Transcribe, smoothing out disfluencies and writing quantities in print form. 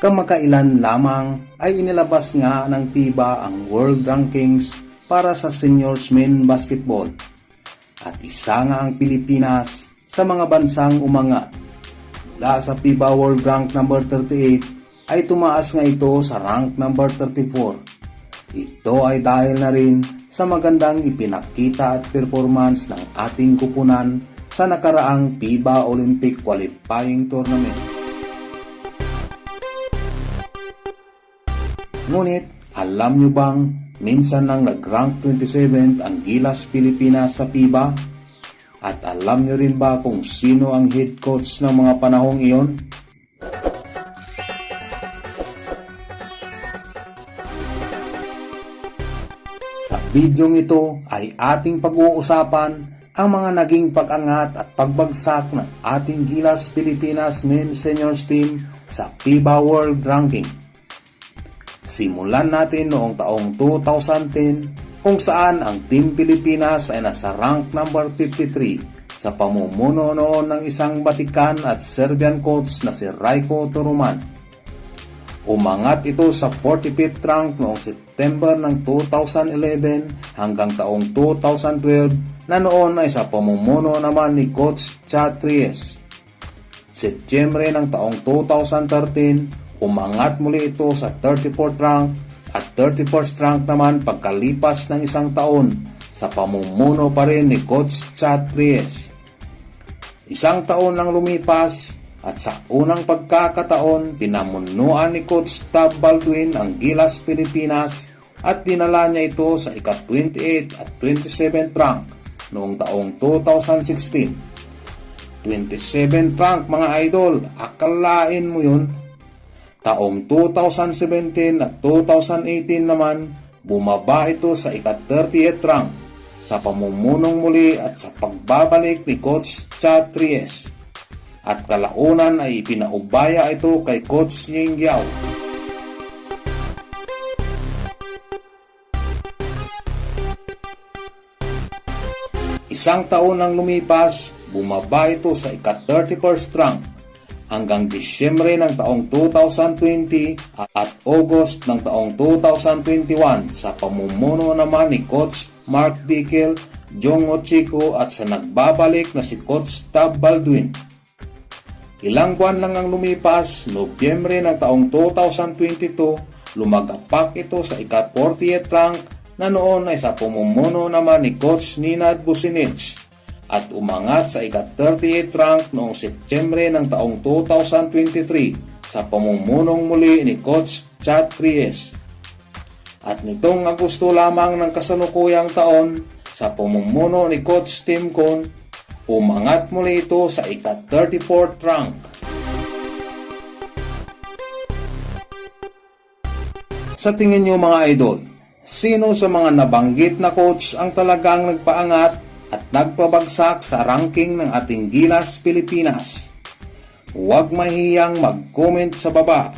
Kamakailan lamang ay inilabas nga ng FIBA ang World Rankings para sa Seniors Men Basketball. At isa nga ang Pilipinas sa mga bansang umangat. Mula sa FIBA World Rank number 38 ay tumaas nga ito sa rank number 34. Ito ay dahil na rin sa magandang ipinakita at performance ng ating kupunan sa nakaraang FIBA Olympic Qualifying Tournament. Ngunit, alam nyo bang minsan nang nag-rank 27 ang Gilas Pilipinas sa FIBA? At alam nyo rin ba kung sino ang head coach ng mga panahong iyon? Sa bidyong ito ay ating pag-uusapan ang mga naging pag-angat at pagbagsak ng ating Gilas Pilipinas Men's Seniors Team sa FIBA World Ranking. Simulan natin noong taong 2010 kung saan ang Team Pilipinas ay nasa rank number 53 sa pamumuno noon ng isang Batikan at Serbian coach na si Rajko Turuman. Umangat ito sa 45th rank noong September ng 2011 hanggang taong 2012 na noon ay sa pamumuno naman ni Coach Chad Reyes. Setyembre ng taong 2013, umangat muli ito sa 34th rank at 31st rank naman pagkalipas ng isang taon sa pamumuno pa rin ni Coach Chad Reyes. Isang taon lang lumipas at sa unang pagkakataon pinamunuan ni Coach Tab Baldwin ang Gilas Pilipinas at dinala niya ito sa ika-28 at 27th rank noong taong 2016. 27th rank mga idol, akalain mo yun? Taong 2017 at 2018 naman, bumaba ito sa ika-30th rank sa pamumunong muli at sa pagbabalik ni Coach Chad Reyes. At kalaunan ay ipinaubaya ito kay Coach Ying Yao. Isang taon nang lumipas, bumaba ito sa ika-31st rank hanggang Disyembre ng taong 2020 at August ng taong 2021 sa pamumuno naman ni Coach Mark Dickel, Jong Ochiko at sa nagbabalik na si Coach Tab Baldwin. Ilang buwan lang ang lumipas, Nobyembre ng taong 2022, lumagapak ito sa ika-40th rank na noon ay sa pamumuno naman ni Coach Ninad Bucinich at umangat sa ika-38th rank noong Setyembre ng taong 2023 sa pamumunong muli ni Coach Chad Reyes. At nitong Agosto lamang ng kasalukuyang taon sa pamumuno ni Coach Tim Cone, umangat muli ito sa ika-34th rank. Sa tingin nyo mga idol, sino sa mga nabanggit na coach ang talagang nagpaangat at nagpabagsak sa ranking ng ating Gilas Pilipinas? Huwag mahiyang mag-comment sa baba